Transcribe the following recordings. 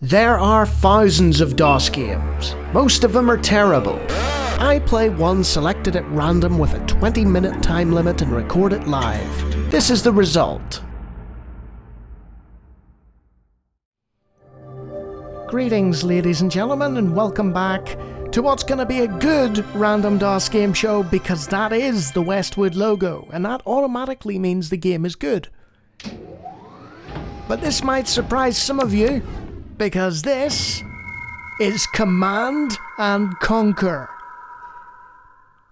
There are thousands of DOS games. Most of them are terrible. I play one selected at random with a 20-minute time limit and record it live. This is the result. Greetings, ladies and gentlemen, and welcome back to what's going to be a good random DOS game show, because that is the Westwood logo, and that automatically means the game is good. But this might surprise some of you, because this is Command and Conquer.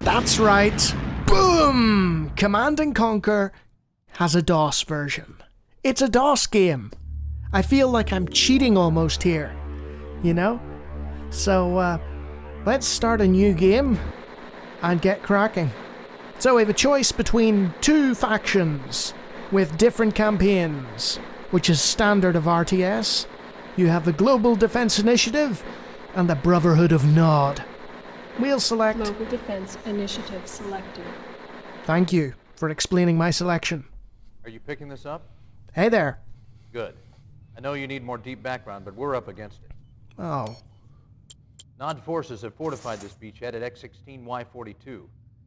That's right. Boom! Command and Conquer has a DOS version. It's a DOS game. I feel like I'm cheating almost here, you know? So, let's start a new game and get cracking. So we have a choice between two factions with different campaigns, which is standard of RTS. You have the Global Defense Initiative and the Brotherhood of Nod. We'll select... Global Defense Initiative selected. Thank you for explaining my selection. Are you picking this up? Hey there. Good. I know you need more deep background, but we're up against it. Oh. Nod forces have fortified this beachhead at X-16Y42.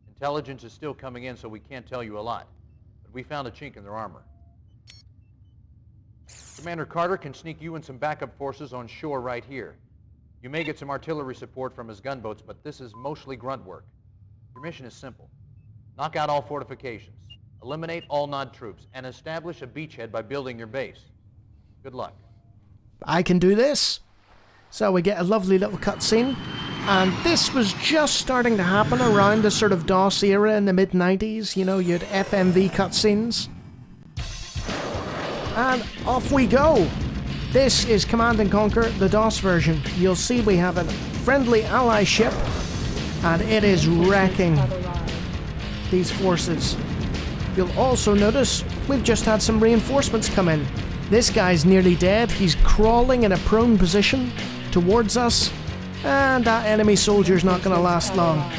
Intelligence is still coming in, so we can't tell you a lot. But we found a chink in their armor. Commander Carter can sneak you and some backup forces on shore right here. You may get some artillery support from his gunboats, but this is mostly grunt work. Your mission is simple. Knock out all fortifications, eliminate all Nod troops, and establish a beachhead by building your base. Good luck. I can do this. So we get a lovely little cutscene, and this was just starting to happen around the sort of DOS era in the mid-90s. You know, you had FMV cutscenes. And off we go. This is Command & Conquer, the DOS version. You'll see we have a friendly ally ship, and it is wrecking these forces. You'll also notice we've just had some reinforcements come in. This guy's nearly dead. He's crawling in a prone position towards us, and that enemy soldier's not going to last long,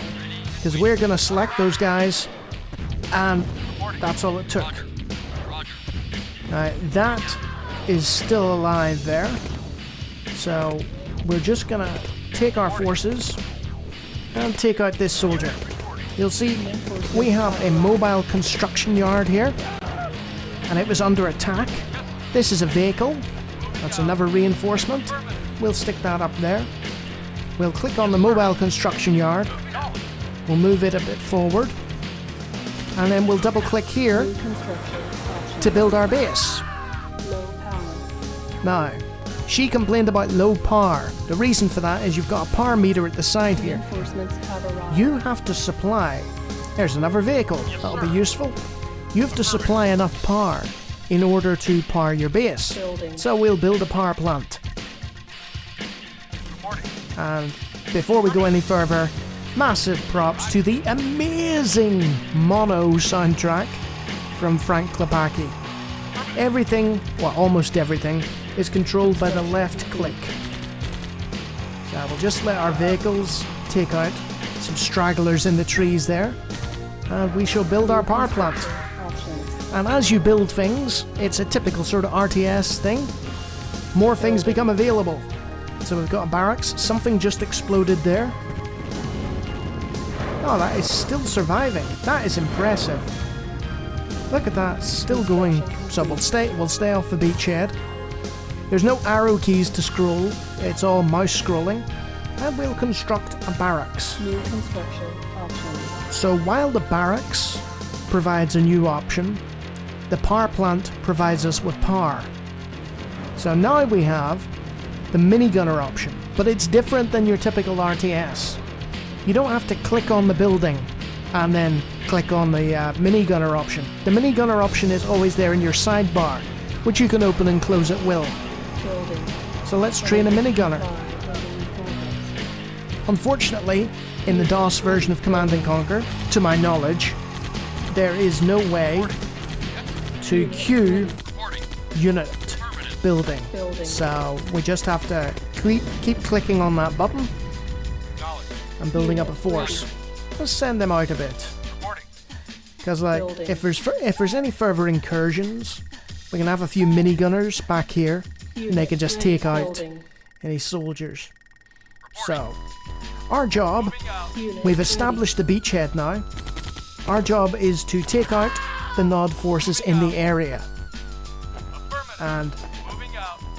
because we're going to select those guys, and that's all it took. That is still alive there, so we're just going to take our forces and take out this soldier. You'll see we have a mobile construction yard here, and it was under attack. This is a vehicle. That's another reinforcement. We'll stick that up there. We'll click on the mobile construction yard. We'll move it a bit forward. And then we'll double click here to build our base. Now, she complained about low power. The reason for that is you've got a power meter at the side here. You have to supply... There's another vehicle. That'll be useful. You have to supply enough power in order to power your base. So we'll build a power plant. And before we go any further, massive props to the amazing mono soundtrack from Frank Klepacki. Everything, well, almost everything, is controlled by the left click. So we'll just let our vehicles take out some stragglers in the trees there, and we shall build our power plant. And as you build things, it's a typical sort of RTS thing. More things become available. So we've got a barracks. Something just exploded there. Oh, that is still surviving. That is impressive. Look at that, still going. So we'll stay off the beachhead. There's no arrow keys to scroll. It's all mouse scrolling. And we'll construct a barracks. New construction options. So while the barracks provides a new option, the power plant provides us with power. So now we have the minigunner option, but it's different than your typical RTS. You don't have to click on the building and then click on the minigunner option. The minigunner option is always there in your sidebar, which you can open and close at will. So let's train a minigunner. Unfortunately, in the DOS version of Command & Conquer, to my knowledge, there is no way to queue unit building. So we just have to keep clicking on that button and building up a force. Let's send them out a bit. Because like, if there's any further incursions, we can have a few minigunners back here, and they can just take out any soldiers. So, our job, Unit we've established the beachhead now. Our job is to take out the Nod forces in the area. And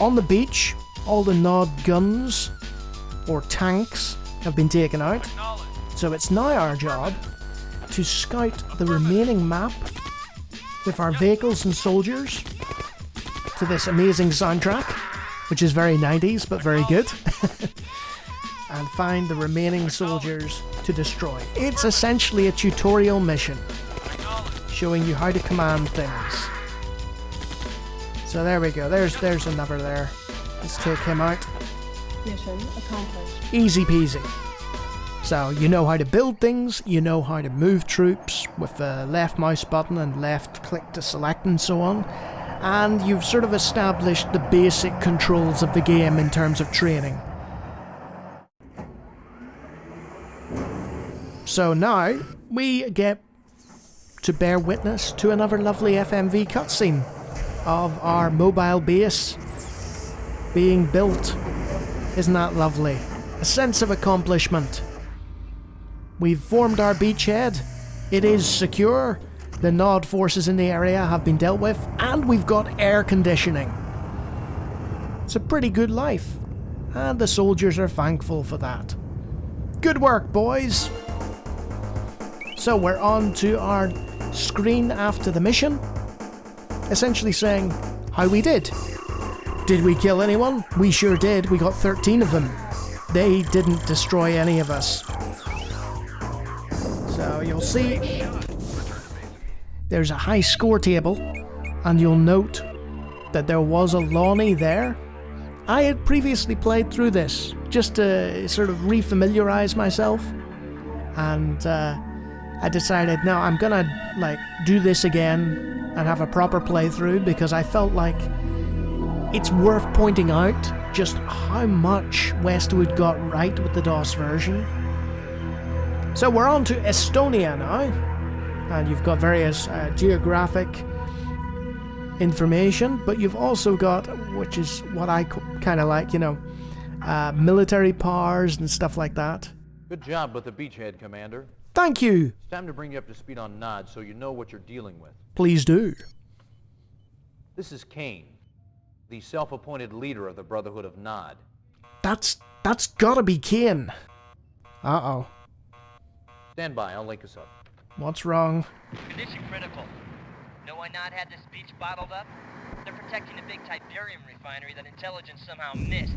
on the beach, all the Nod guns or tanks have been taken out. So it's now our job to scout the remaining map with our vehicles and soldiers to this amazing soundtrack, which is very 90s but very good, and find the remaining soldiers to destroy. It's essentially a tutorial mission showing you how to command things. So there we go, there's another there. Let's take him out. mission accomplished. Easy peasy. So you know how to build things, you know how to move troops with the left mouse button and left click to select and so on, and you've sort of established the basic controls of the game in terms of training. So now we get to bear witness to another lovely FMV cutscene of our mobile base being built. Isn't that lovely? A sense of accomplishment. We've formed our beachhead. It is secure. The Nod forces in the area have been dealt with, and we've got air conditioning. It's a pretty good life, and the soldiers are thankful for that. Good work, boys! So we're on to our screen after the mission, essentially saying how we did. Did we kill anyone? We sure did. We got 13 of them. They didn't destroy any of us. So you'll see there's a high score table, and you'll note that there was a Lonnie there. I had previously played through this just to sort of refamiliarize myself, and I decided, no, I'm gonna do this again and have a proper playthrough, because I felt like it's worth pointing out just how much Westwood got right with the DOS version. So we're on to Estonia now, and you've got various geographic information, but you've also got, which is what I kind of like, military powers and stuff like that. Good job with the beachhead, Commander. Thank you! It's time to bring you up to speed on Nod so you know what you're dealing with. Please do. This is Kane, the self-appointed leader of the Brotherhood of Nod. That's gotta be Kane. Uh-oh. Stand by, I'll link us up. What's wrong? Condition critical. Know why Nod had this beach bottled up? They're protecting a big Tiberium refinery that intelligence somehow missed.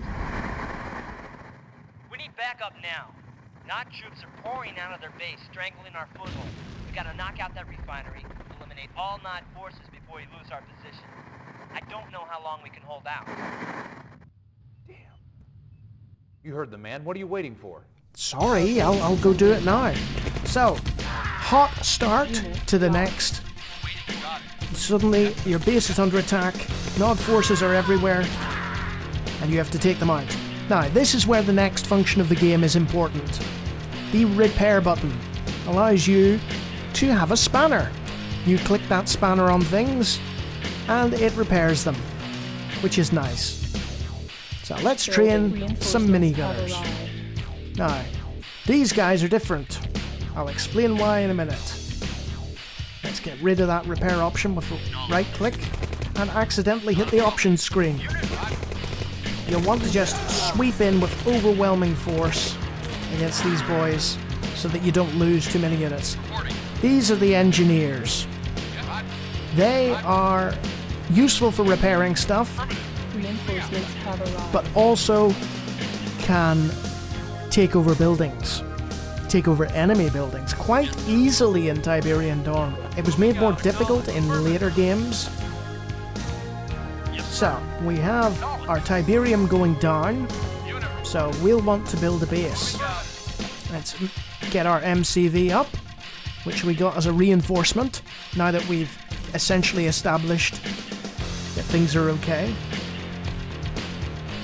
We need backup now. Nod troops are pouring out of their base, strangling our foothold. We gotta knock out that refinery, eliminate all Nod forces before we lose our position. I don't know how long we can hold out. Damn. You heard the man. What are you waiting for? Sorry, I'll go do it now. So, hot start to the next. Suddenly, your base is under attack, Nod forces are everywhere, and you have to take them out. Now, this is where the next function of the game is important. The repair button allows you to have a spanner. You click that spanner on things, and it repairs them, which is nice. So let's train some minigunners. Now, these guys are different. I'll explain why in a minute. Let's get rid of that repair option with a right click and accidentally hit the options screen. You'll want to just sweep in with overwhelming force against these boys so that you don't lose too many units. These are the engineers. They are useful for repairing stuff, Reinforcements have arrived. but also can take over buildings, take over enemy buildings quite easily in Tiberian Dawn. It was made more difficult in later games. So, we have our Tiberium going down, so we'll want to build a base. Let's get our MCV up, which we got as a reinforcement, now that we've essentially established that things are okay.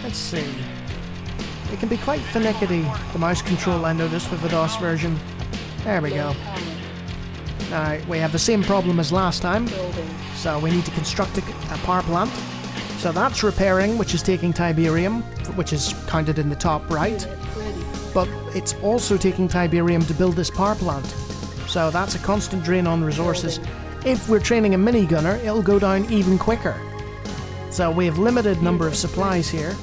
Let's see. It can be quite finicky, the mouse control, I noticed with the DOS version. There we go. Now, we have the same problem as last time, Building. so we need to construct a power plant. So that's repairing, which is taking Tiberium, which is counted in the top right. Unit ready. But it's also taking Tiberium to build this power plant. So that's a constant drain on resources. If we're training a minigunner, it'll go down even quicker. So we have limited number of supplies here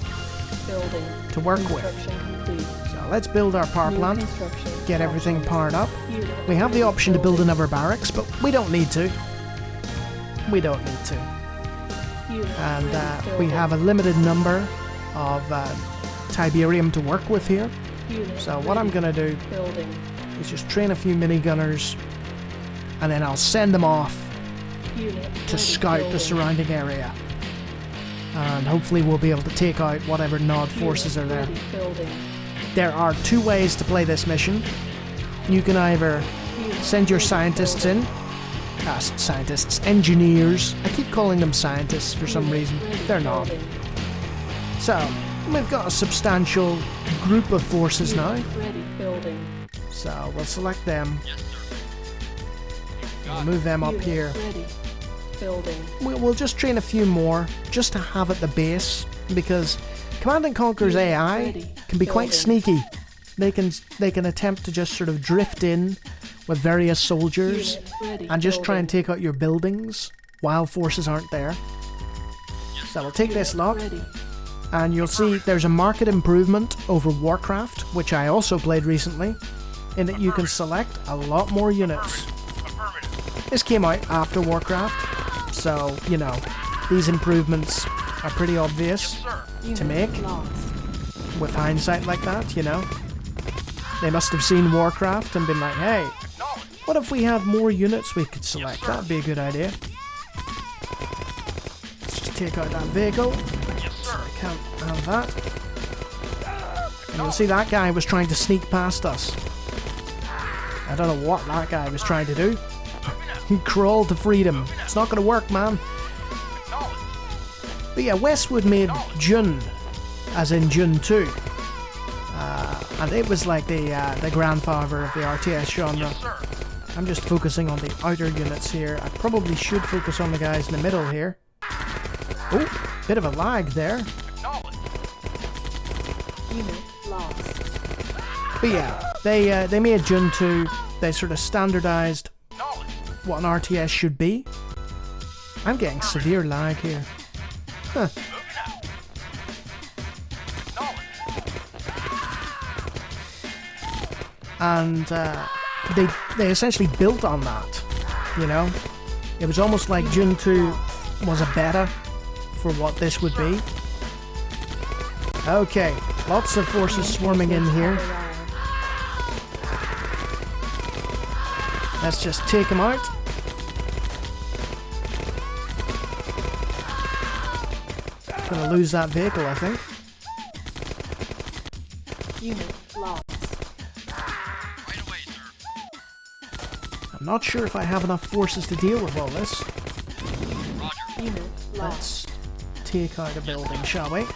Building. to work with. Construction complete. So let's build our power New plant, construction. get everything powered up. Unit We have the ready. option to build Building. another barracks, but we don't need to. We don't need to. Unit And ready. we Building. have a limited number of Tiberium to work with here. Unit So what I'm ready. going to do Building. is just train a few minigunners, and then I'll send them off Unit to ready. scout the Building. surrounding area. And hopefully we'll be able to take out whatever Nod Unit forces are there. ready. Building. There are two ways to play this mission. You can either Unit send your ready. scientists Building. in, engineers. I keep calling them scientists for some Unit reason. ready. They're not. Building. So, we've got a substantial group of forces now. Unit ready. Building. So, we'll select them. We'll move them up Unit here. ready. Building. We'll just train a few more, just to have at the base, because Command and Conquer's Unit AI ready. can be quite Building. sneaky. They can attempt to just sort of drift in with various soldiers Unit ready. and just try and Building. take out your buildings while forces aren't there. So we'll take this lot, Ready. and you'll see there's a marked improvement over Warcraft, which I also played recently, in that you can select a lot more units. This came out after Warcraft, so, you know, these improvements are pretty obvious Unit make. lost. with hindsight like that, you know. They must have seen Warcraft and been like, hey, what if we had more units we could select? That'd be a good idea. Let's just take out that vehicle. So I can't have that. And you'll see that guy was trying to sneak past us. I don't know what that guy was trying to do. He crawled to freedom. It's not going to work, man. But yeah, Westwood made Jun, as in Jun 2. And it was like the grandfather of the RTS genre. I'm just focusing on the outer units here. I probably should focus on the guys in the middle here. Oh, bit of a lag there. Unit lost. But yeah, they made Jun 2. They sort of standardized what an RTS should be. I'm getting severe lag here. Huh. And they essentially built on that, you know? It was almost like Jun 2 was a beta for what this would be. Okay, lots of forces swarming in here. Let's just take them out. Gonna lose that vehicle, I think. Unit lost. I'm not sure if I have enough forces to deal with all this. Unit lost. Let's take out a building, shall we?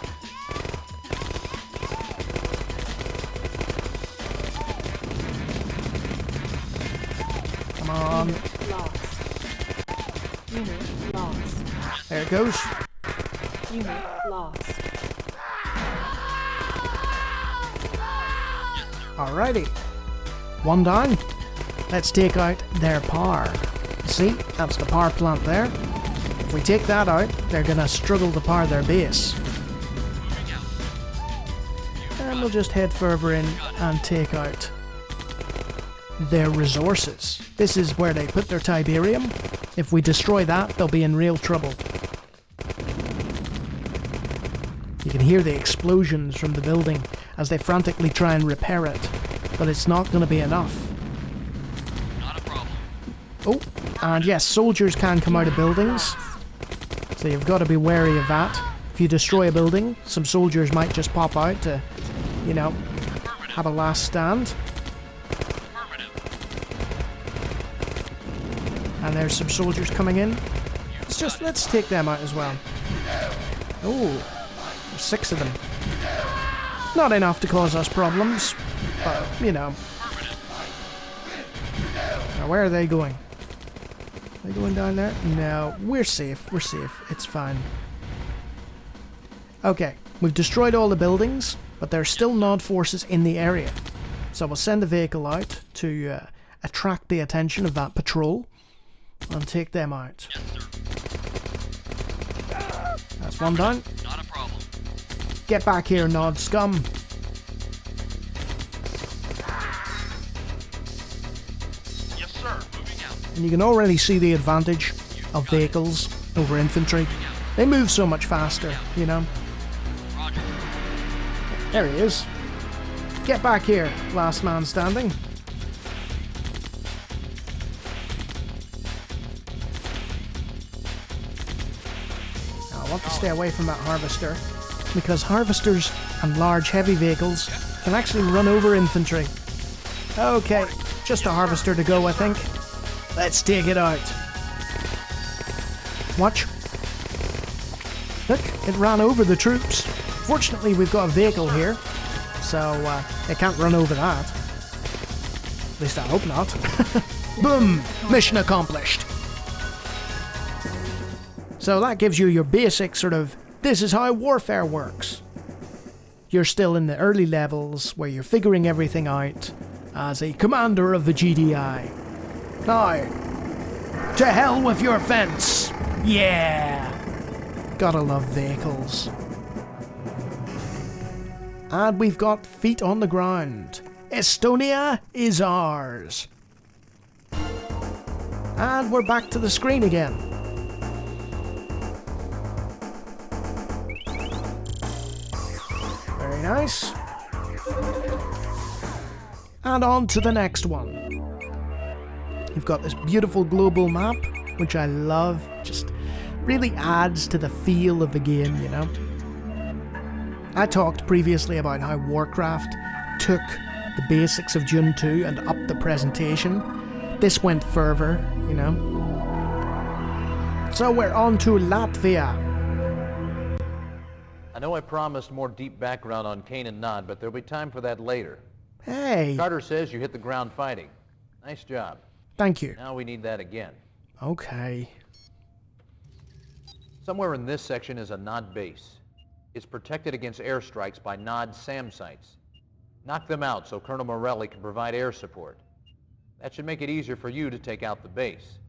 Come on. Unit lost. Unit lost. There it goes. Unit lost. Alrighty. One down. Let's take out their power. See, that's the power plant there. If we take that out, they're gonna struggle to power their base. And we'll just head further in and take out their resources. This is where they put their Tiberium. If we destroy that, they'll be in real trouble. You can hear the explosions from the building as they frantically try and repair it, but it's not going to be enough. Oh, and yes, soldiers can come out of buildings, so you've got to be wary of that. If you destroy a building, some soldiers might just pop out to, you know, have a last stand. And there's some soldiers coming in. Let's take them out as well. Oh, there's 6 of them. Not enough to cause us problems, but, you know. Now, where are they going? Are they going down there? No, we're safe. We're safe. It's fine. Okay, we've destroyed all the buildings, but there's still Nod forces in the area. So we'll send a vehicle out to attract the attention of that patrol and take them out. That's one down. Not a problem. Get back here, Nod scum. Yes, sir. Moving out. And you can already see the advantage of vehicles over infantry. They move so much faster, you know. Roger. There he is. Get back here, last man standing. Now, I want to stay away from that harvester, because harvesters and large heavy vehicles can actually run over infantry. Okay, just a harvester to go, I think. Let's take it out. Watch. Look, it ran over the troops. Fortunately, we've got a vehicle here, so it can't run over that. At least I hope not. Boom! Mission accomplished. So that gives you your basic sort of, this is how warfare works. You're still in the early levels where you're figuring everything out as a commander of the GDI. Now, to hell with your fence! Yeah! Gotta love vehicles. And we've got feet on the ground. Estonia is ours. And we're back to the screen again. Very nice. And on to the next one. You've got this beautiful global map, which I love. Just really adds to the feel of the game, you know. I talked previously about how Warcraft took the basics of Dune 2 and upped the presentation. This went further, you know. So we're on to Latvia. I know I promised more deep background on Kane and Nod, but there'll be time for that later. Hey, Carter says you hit the ground fighting. Nice job. thank you. Now we need that again. Okay. Somewhere in this section is a Nod base. It's protected against airstrikes by Nod SAM sites. Knock them out so Colonel Morelli can provide air support. That should make it easier for you to take out the base.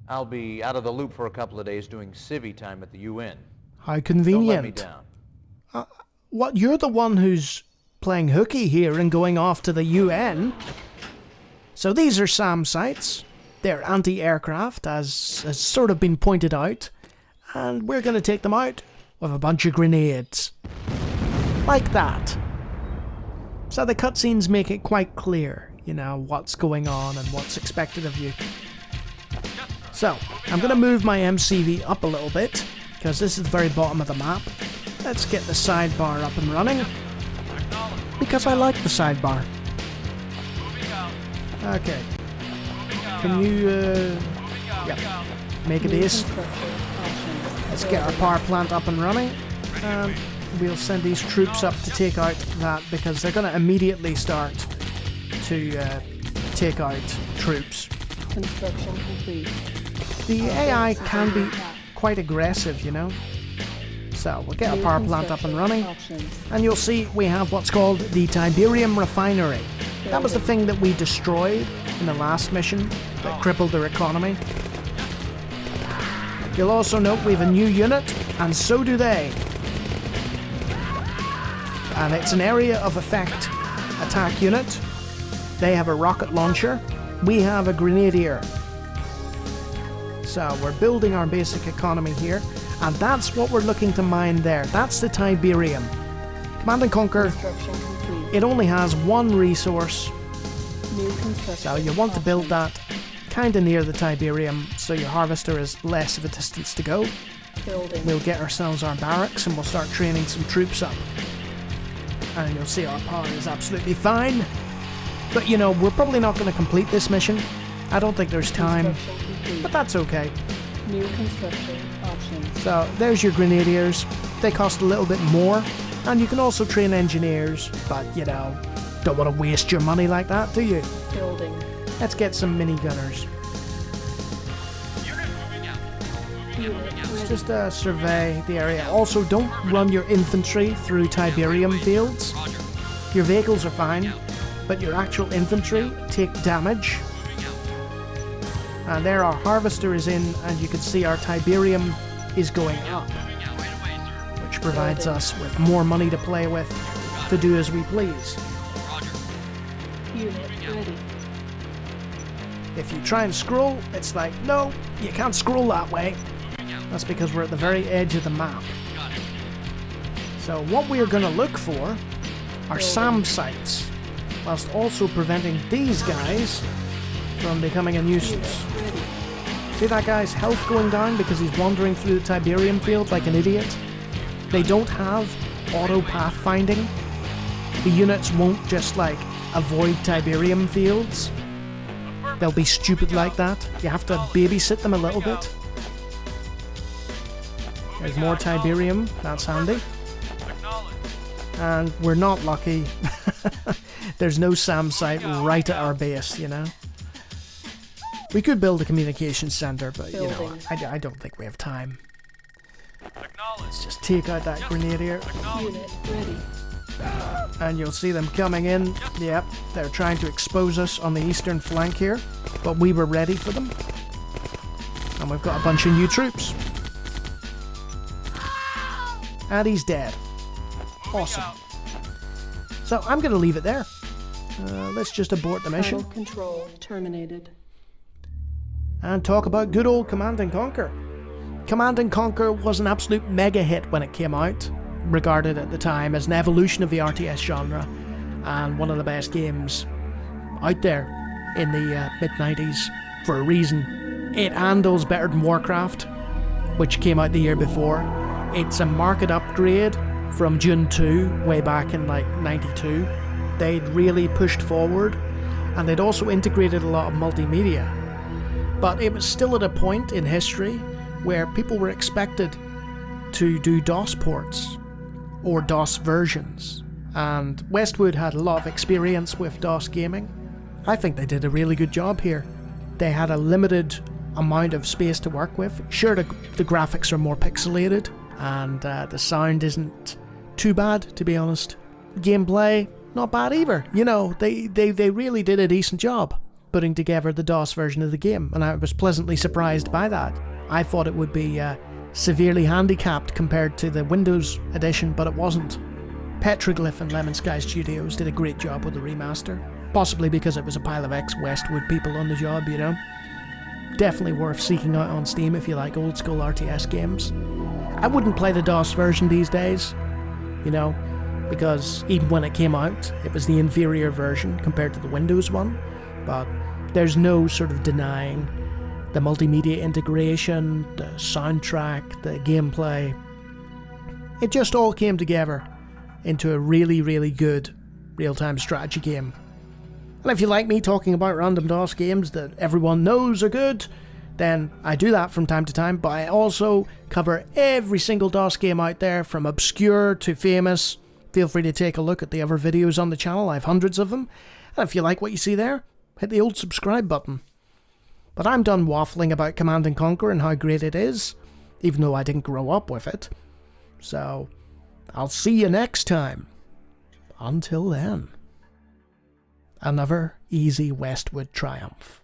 I'll be out of the loop for a couple of days doing civvy time at the UN. How Don't let me convenient. down. What, you're the one who's playing hooky here and going off to the UN? So these are SAM sites. They're anti-aircraft, as has sort of been pointed out. And we're going to take them out with a bunch of grenades. Like that. So the cutscenes make it quite clear, you know, what's going on and what's expected of you. So, I'm going to move my MCV up a little bit, because this is the very bottom of the map. Let's get the sidebar up and running, because I like the sidebar. Okay. Can you, yep, make a base. Let's get our power plant up and running, and we'll send these troops up to take out that, because they're going to immediately start to take out troops. Construction complete. The AI can be quite aggressive, you know. So we'll get our power plant up and running, and you'll see we have what's called the Tiberium refinery. That was the thing that we destroyed in the last mission that crippled their economy. You'll also note we have a new unit, and so do they. And it's an area of effect attack unit. They have a rocket launcher. We have a grenadier. So we're building our basic economy here, and that's what we're looking to mine there. That's the Tiberium. Command and Conquer, Construction complete. it only has one resource, New construction. so you want to build that kind of near the Tiberium so your harvester is less of a distance to go. Building. We'll get ourselves our barracks and we'll start training some troops up. And you'll see our power is absolutely fine. But you know, we're probably not going to complete this mission. I don't think there's time, Construction complete. but that's okay. New construction options. So there's your grenadiers. They cost a little bit more, and you can also train engineers, but you know, don't want to waste your money like that, do you? Building. Let's get some minigunners. Let's just survey the area. Also, don't run your infantry through Tiberium fields. Your vehicles are fine, but your actual infantry take damage. And there our harvester is in, and you can see our Tiberium is going up, which provides us with more money to play with, to do as we please. Unit ready. If you try and scroll, it's like, no, you can't scroll that way. That's because we're at the very edge of the map. So what we are going to look for are SAM sites, whilst also preventing these guys from becoming a nuisance. See that guy's health going down because he's wandering through the Tiberium field like an idiot? They don't have auto pathfinding. The units won't just like avoid Tiberium fields. They'll be stupid like that. You have to babysit them a little bit. There's more Tiberium. That's handy. And we're not lucky. There's no SAM site right at our base, you know. We could build a communications center, but you know, I don't think we have time. Let's just take out that grenadier. Unit ready. And you'll see them coming in. Yep, they're trying to expose us on the eastern flank here, but we were ready for them. And we've got a bunch of new troops. And he's dead. Awesome. So I'm going to leave it there. Let's just abort the mission. Battle control terminated. And talk about good old Command & Conquer. Command & Conquer was an absolute mega hit when it came out, regarded at the time as an evolution of the RTS genre, and one of the best games out there in the mid-90s for a reason. It handles better than Warcraft, which came out the year before. It's a market upgrade from Dune 2 way back in like 92. They'd really pushed forward, and they'd also integrated a lot of multimedia. But it was still at a point in history where people were expected to do DOS ports or DOS versions, and Westwood had a lot of experience with DOS gaming. I think they did a really good job here. They had a limited amount of space to work with. Sure, the graphics are more pixelated, and the sound isn't too bad, to be honest. Gameplay, not bad either. You know, they really did a decent job putting together the DOS version of the game, and I was pleasantly surprised by that. I thought it would be severely handicapped compared to the Windows edition, but it wasn't. Petroglyph and Lemon Sky Studios did a great job with the remaster, possibly because it was a pile of ex-Westwood people on the job, you know. Definitely worth seeking out on Steam if you like old school RTS games. I wouldn't play the DOS version these days, you know, because even when it came out, it was the inferior version compared to the Windows one, but there's no sort of denying the multimedia integration, the soundtrack, the gameplay. It just all came together into a really, really good real-time strategy game. And if you like me talking about random DOS games that everyone knows are good, then I do that from time to time, but I also cover every single DOS game out there, from obscure to famous. Feel free to take a look at the other videos on the channel. I have hundreds of them. And if you like what you see there, hit the old subscribe button. But I'm done waffling about Command & Conquer and how great it is, even though I didn't grow up with it. So, I'll see you next time. Until then. Another easy Westwood triumph.